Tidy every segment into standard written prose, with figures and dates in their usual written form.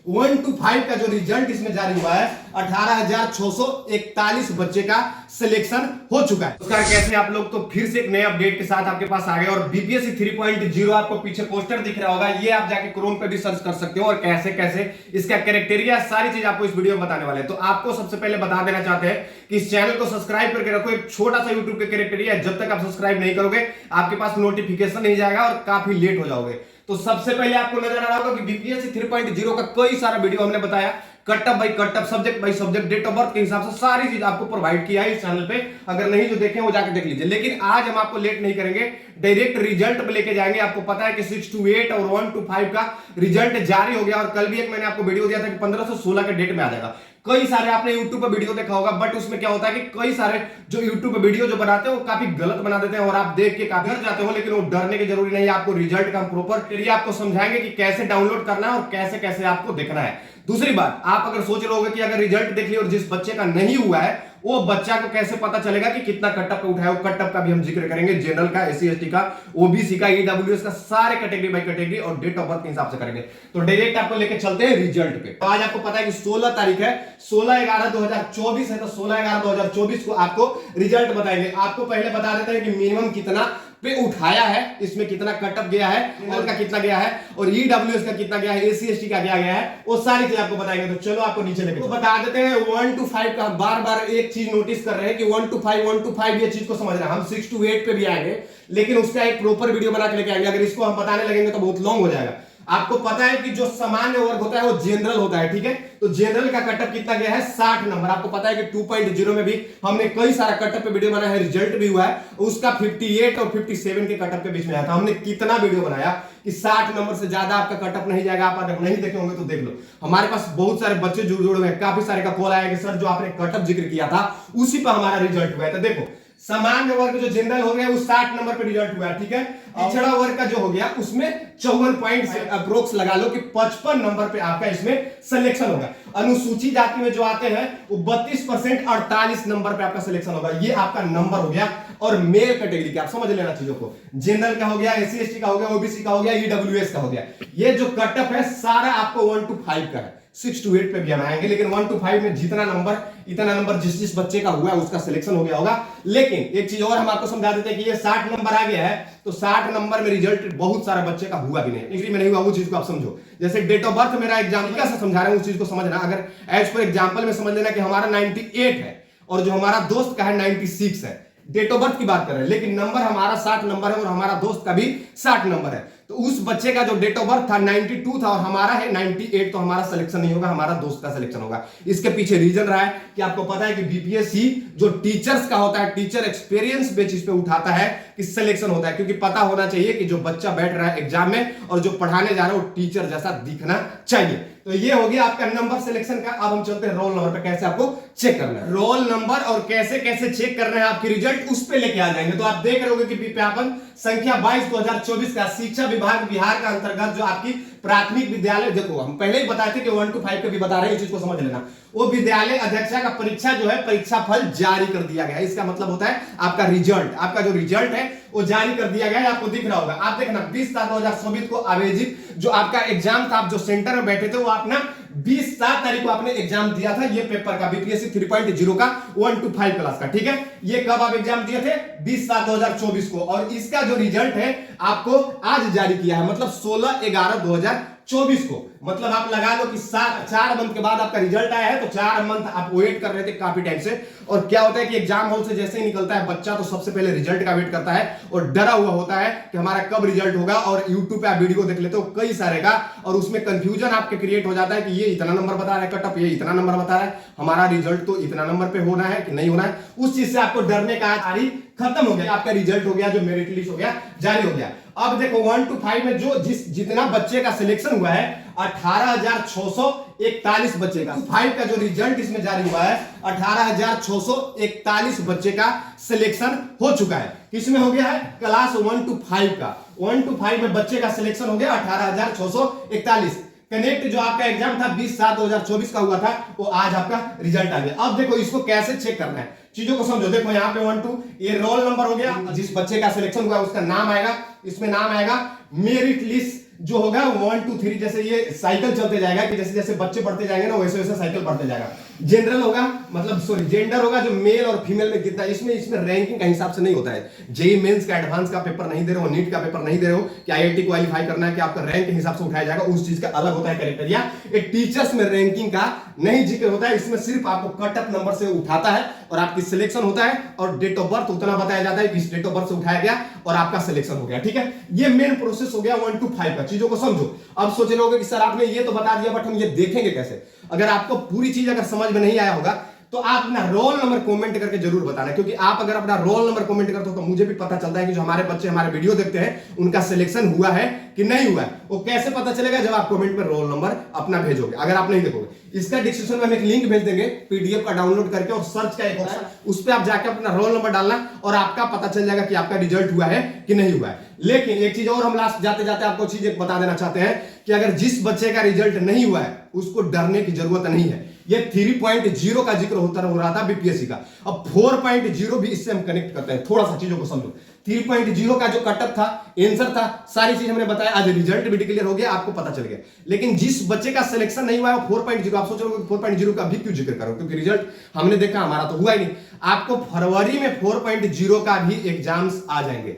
1 to 5 का जो result इसमें जारी हुआ है 18,641 बच्चे का सिलेक्शन हो चुका है। उसका कैसे आप लोग तो फिर से एक नए अपडेट के साथ आपके पास आ गए और बीपीएससी 3.0 आपको पीछे पोस्टर दिख रहा होगा, ये आप जाके क्रोम पे भी सर्च कर सकते हो और कैसे कैसे इसका कैरेक्टेरिया सारी चीज आपको इस वीडियो में बताने वाले हैं। तो आपको सबसे पहले बता देना चाहते हैं कि इस चैनल को सब्सक्राइब करके रखो। एक छोटा सा यूट्यूब का कैरेक्टेरिया, जब तक आप सब्सक्राइब नहीं करोगे आपके पास नोटिफिकेशन नहीं जाएगा और काफी लेट हो जाओगे। तो सबसे पहले आपको नजर आ रहा होगा कि बीपीएससी 3.0 का कई सारा वीडियो हमने बताया, कटअप बाई कटअप, subject by subject, date of birth के हिसाब से सारी चीज आपको प्रोवाइड किया है इस चैनल पे। अगर नहीं जो देखें वो जाके देख लीजिए। लेकिन आज हम आपको लेट नहीं करेंगे, डायरेक्ट रिजल्ट पे लेके जाएंगे। आपको पता है कि 6 to 8 और 1 to 5 का रिजल्ट जारी हो गया और कल भी एक मैंने आपको वीडियो दिया था कि 15 से 16 के डेट में आ जाएगा। कई सारे आपने YouTube पे वीडियो देखा होगा, बट उसमें क्या होता है कि कई सारे जो YouTube पे वीडियो जो बनाते हैं वो काफी गलत बना देते हैं और आप देख के काफी डर जाते हो। लेकिन वो डरने की जरूरी नहीं है, आपको रिजल्ट का हम प्रॉपर आपको समझाएंगे कि कैसे डाउनलोड करना है और कैसे कैसे आपको देखना है। दूसरी बात, आप अगर सोच रहे होगे कि अगर रिजल्ट देख लिया और जिस बच्चे का नहीं हुआ है वो बच्चा को कैसे पता चलेगा कि कितना कटअप पे उठाया, वो कटअप का भी हम जिक्र करेंगे, जनरल का, एससी एसटी का, ओबीसी का, ईडब्ल्यूएस का, सारे कैटेगरी बाय कैटेगरी और डेट ऑफ बर्थ के हिसाब से करेंगे। तो डायरेक्ट आपको लेके चलते हैं रिजल्ट पे। तो आज आपको पता है कि 16 तारीख है, 16/11/2024 है, तो 16/11/2024 को आपको रिजल्ट बताएंगे। आपको पहले बता देते हैं कि मिनिमम कितना पे उठाया है, इसमें कितना कटअप गया है, जनरल का कितना गया है और ईडब्ल्यूएस का कितना गया है, एससी एसटी का क्या गया है, वो सारी चीज आपको बताएंगे। तो चलो आपको नीचे लेके तो बता देते हैं 1 to 5 का। बार बार एक चीज नोटिस कर रहे हैं कि 1 to 5 ये चीज को समझ रहे हैं। हम 6 to 8 पे भी आएंगे, लेकिन उसका एक प्रॉपर वीडियो बना के लेके आएंगे। अगर इसको हम बताने लगेंगे तो बहुत लॉन्ग हो जाएगा। आपको पता है कि जो सामान्य वर्ग होता है वो जनरल होता है, ठीक है। तो जनरल का कटअप कितना गया है, 60 नंबर। आपको पता है कि 2.0 में भी हमने कई सारा कटअप पे वीडियो बनाया है, रिजल्ट भी हुआ है उसका 58 और 57 के कटअप के बीच में आया था। हमने कितना वीडियो बनाया कि 60 नंबर से ज्यादा आपका कटअप नहीं जाएगा। आप अगर नहीं देखे होंगे तो देख लो। हमारे पास बहुत सारे बच्चे जुड़े हुए हैं, काफी सारे का कॉल आया कि सर जो आपने कटअप जिक्र किया था उसी पर हमारा रिजल्ट हुआ है। तो देखो, सामान्य वर्ग जो जनरल हो गया वो 60 नंबर पे रिजल्ट हुआ है, ठीक है। पिछड़ा वर्ग का जो हो गया उसमें 54 पॉइंट से अप्रोक्स लगा लो कि 55 नंबर पे आपका इसमें सिलेक्शन होगा। अनुसूचित जाति में जो आते हैं वो 32% 48 नंबर पे आपका सिलेक्शन होगा। ये आपका नंबर हो गया। और मेल कैटेगरी के आप समझ लेना चीजों को, जनरल का हो गया, एससी एसटी का हो गया, ओबीसी का हो गया, ईडब्ल्यूएस का हो गया। ये जो कटअप है सारा आपको 1 to 5 का है। 6 to 8 पे भी हम आएंगे, लेकिन 1 to 5 में जितना नंबर इतना नंबर जिस बच्चे का हुआ है उसका सिलेक्शन हो गया होगा। लेकिन एक चीज और हम आपको समझा देते हैं कि ये 60 नंबर आ गया है तो 60 नंबर में रिजल्ट बहुत सारे बच्चे का हुआ भी नहीं, डिग्री में नहीं हुआ, वो चीज को आप समझो। जैसे डेट ऑफ बर्थ मेरा एग्जाम कैसे समझा रहे हैं उस चीज को समझना। अगर एज पर एग्जाम्पल में समझ लेना कि हमारा 98 है और जो हमारा दोस्त का है 96 है। डेट ऑफ बर्थ की बात कर रहे हैं, लेकिन नंबर हमारा 60 नंबर है और हमारा दोस्त का भी 60 नंबर है। तो उस बच्चे का जो डेट ऑफ बर्थ था 92 था और हमारा है 98, तो हमारा सिलेक्शन नहीं होगा, हमारा दोस्त का सिलेक्शन होगा। इसके पीछे रीजन रहा है कि आपको पता है कि बीपीएससी जो टीचर्स का होता है, टीचर एक्सपीरियंस बेसिस पे उठाता है कि सिलेक्शन होता है, क्योंकि पता होना चाहिए कि जो बच्चा बैठ रहा है एग्जाम में और जो पढ़ाने जा रहा है वो टीचर जैसा दिखना चाहिए। तो ये हो गया आपका नंबर सिलेक्शन का। अब हम चलते हैं रोल नंबर पे, कैसे आपको चेक करना है रोल नंबर और कैसे कैसे चेक करना है आपकी रिजल्ट, उस पे लेके आ जाएंगे। तो आप देख रहे होगे कि विज्ञापन संख्या 22/2024 का शिक्षा विभाग बिहार का अंतर्गत जो आपकी प्राथमिक विद्यालय, देखो हम पहले ही बताए थे कि 1 to 5 के भी बता रहे हैं, इस चीज को समझ लेना। वो विद्यालय अध्यक्षा का परीक्षा जो है परीक्षा फल जारी कर दिया गया है। इसका मतलब होता है आपका रिजल्ट, आपका जो रिजल्ट है वो जारी कर दिया गया है। आपको दिख रहा होगा, आप देखना 20/7/2024 को आयोजित जो आपका एग्जाम था, आप जो सेंटर में बैठे थे वो अपना 20/7 तारीख को आपने एग्जाम दिया था। ये पेपर का बीपीएससी 3.0 का 1 to 5 क्लास का, ठीक है। ये कब आप एग्जाम दिए थे, 20/7/2024 को, और इसका जो रिजल्ट है आपको आज जारी किया है, मतलब 16/11/2024 को। मतलब आप लगा लो कि 4 मंथ के बाद आपका रिजल्ट आया है। तो 4 मंथ आप वेट कर रहे थे काफी टाइम से। और क्या होता है कि एग्जाम हॉल से जैसे ही निकलता है बच्चा तो सबसे पहले रिजल्ट का वेट करता है और डरा हुआ होता है कि हमारा कब रिजल्ट होगा। और यूट्यूब पे आप वीडियो देख लेते हो कई सारे का, और उसमें कंफ्यूजन आपके क्रिएट हो जाता है कि ये इतना नंबर बता रहा है कटअप, ये इतना नंबर बता रहा है, हमारा रिजल्ट तो इतना नंबर पे होना है कि नहीं होना है। उस चीज से आपको डरने का आज खत्म हो गया, आपका रिजल्ट हो गया, जो मेरिट लिस्ट हो गया, जारी हो गया। अब देखो 1 to 5 में जो जितना बच्चे का सिलेक्शन हुआ है 18,641 बच्चे का। 5 का जो रिजल्ट इसमें जारी हुआ है 18,641 बच्चे का सिलेक्शन हो चुका है। किसमें हो गया है, क्लास 1 to 5 का। 1 to 5 में बच्चे का सिलेक्शन हो गया 18,641। कनेक्ट जो आपका एग्जाम था 20/7/2024 का हुआ था वो आज आपका रिजल्ट आ गया। अब देखो इसको कैसे चेक करना है, चीजों को समझो। देखो यहाँ पे 1 2 ये रोल नंबर हो गया, जिस बच्चे का सिलेक्शन हुआ उसका नाम आएगा, इसमें नाम आएगा मेरिट लिस्ट जो होगा 1 2 3, जैसे ये साइकिल चलते जाएगा कि जैसे जैसे बच्चे बढ़ते जाएंगे ना वैसे वैसे साइकिल बढ़ते जाएगा। जनरल होगा, मतलब सॉरी जेंडर होगा जो मेल और फीमेल में कितना, इसमें रैंकिंग का हिसाब से नहीं होता है। जेई मेंस का एडवांस का पेपर नहीं दे रहे हो, नीट का पेपर नहीं दे रहे हो कि आईआईटी क्वालिफाई करना है कि आपका रैंक के हिसाब से उठाया जाएगा, उस चीज का अलग होता है क्राइटेरिया। एक टीचर्स में रैंकिंग का नहीं जिक्र होता है, इसमें सिर्फ आपको कट ऑफ नंबर से उठाता है और आपकी सिलेक्शन होता है और डेट ऑफ बर्थ उतना बताया जाता है कि इस डेट ऑफ बर्थ से उठाया गया और आपका सिलेक्शन हो गया। ठीक है, ये मेन प्रोसेस हो गया 1 to 5 का। चीजों को समझो। अब सोच रहे होगे कि सर आपने ये तो बता दिया बट हम ये देखेंगे कैसे। अगर आपको पूरी चीज अगर समझ में नहीं आया होगा तो आप अपना रोल नंबर कमेंट करके जरूर बताना, क्योंकि आप अगर अपना रोल नंबर कमेंट करते हो तो मुझे भी पता चलता है कि जो हमारे बच्चे हमारे वीडियो देखते हैं उनका सिलेक्शन हुआ है कि नहीं हुआ है। वो कैसे पता चलेगा? जब आप कमेंट में रोल नंबर अपना भेजोगे। अगर आप नहीं देखोगे, इसका डिस्क्रिप्शन में हम एक लिंक भेज देंगे पीडीएफ का डाउनलोड करके, और सर्च का एक ऑप्शन, उस पर आप जाकर अपना रोल नंबर डालना और आपका पता चल जाएगा कि आपका रिजल्ट हुआ है कि नहीं हुआ है। लेकिन एक चीज और हम लास्ट जाते जाते आपको चीज एक बता देना चाहते हैं कि अगर जिस बच्चे का रिजल्ट नहीं हुआ है उसको डरने की जरूरत नहीं है। ये 3.0 का जिक्र हो रहा था बीपीएससी का, अब 4.0 भी इससे हम कनेक्ट करते हैं। थोड़ा सा चीजों को समझो। 3.0 का जो कटअप था, आंसर था, सारी चीज हमने बताया, आज रिजल्ट भी डिक्लेयर हो गया, आपको पता चल गया। लेकिन जिस बच्चे का सिलेक्शन नहीं हुआ है 4.0, आप सोच रहे हो 4.0 का भी क्यों जिक्र करो, क्योंकि रिजल्ट हमने देखा हमारा तो हुआ ही नहीं। आपको फरवरी में 4.0 का भी एग्जाम्स आ जाएंगे।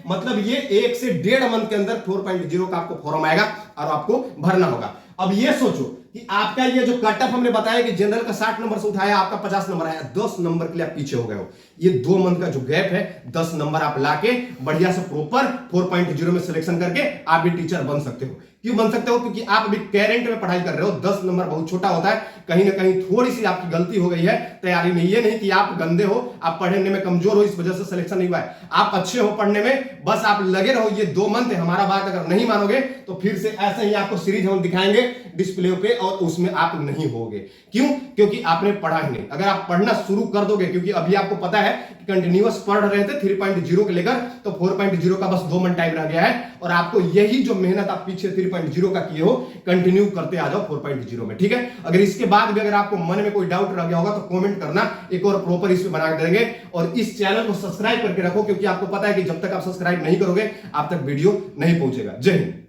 मतलब ये 1 से 1.5 मंथ के अंदर 4.0 का आपको फॉर्म आएगा और आपको भरना होगा। अब ये सोचो कि आपका ये जो कट ऑफ हमने बताया कि जनरल का 60 नंबर से उठाया, आपका 50 नंबर आया, 10 नंबर के लिए आप पीछे हो गए हो। ये 2 मंथ का जो गैप है, 10 नंबर आप लाके बढ़िया से प्रॉपर 4.0 में सिलेक्शन करके आप भी टीचर बन सकते हो। क्यों बन सकते हो? क्योंकि आप अभी करेंट में पढ़ाई कर रहे हो। 10 नंबर बहुत छोटा होता है, कहीं ना कहीं थोड़ी सी आपकी गलती हो गई है तैयारी में। ये नहीं कि आप गंदे हो, आप पढ़ने में कमजोर हो, इस वजह से सिलेक्शन नहीं हुआ है। आप अच्छे हो पढ़ने में, बस आप लगे रहो। ये 2 मंथ है, हमारा बात अगर नहीं मानोगे तो फिर से ऐसे ही आपको सीरीज हम दिखाएंगे डिस्प्ले पे और उसमें आप नहीं होगे। क्यों? क्योंकि आपने पढ़ा ही नहीं। अगर आप पढ़ना शुरू कर दोगे, क्योंकि अभी आपको पता है कि कंटिन्यूअस पढ़ रहे थे 3.0 के लेकर, तो 4.0 का बस 2 मंथ टाइम रह गया है और आपको यही जो मेहनत आप पीछे 3.0 का किए हो कंटिन्यू करते आ जाओ 4.0 में। ठीक है, अगर इसके बाद भी अगर आपको मन में कोई डाउट रह गया होगा तो कमेंट करना, एक और प्रॉपर इस पे बना देंगे। और इस चैनल को सब्सक्राइब करके रखो, क्योंकि आपको पता है कि जब तक आप सब्सक्राइब नहीं करोगे आप तक वीडियो नहीं पहुंचेगा। जय हिंद।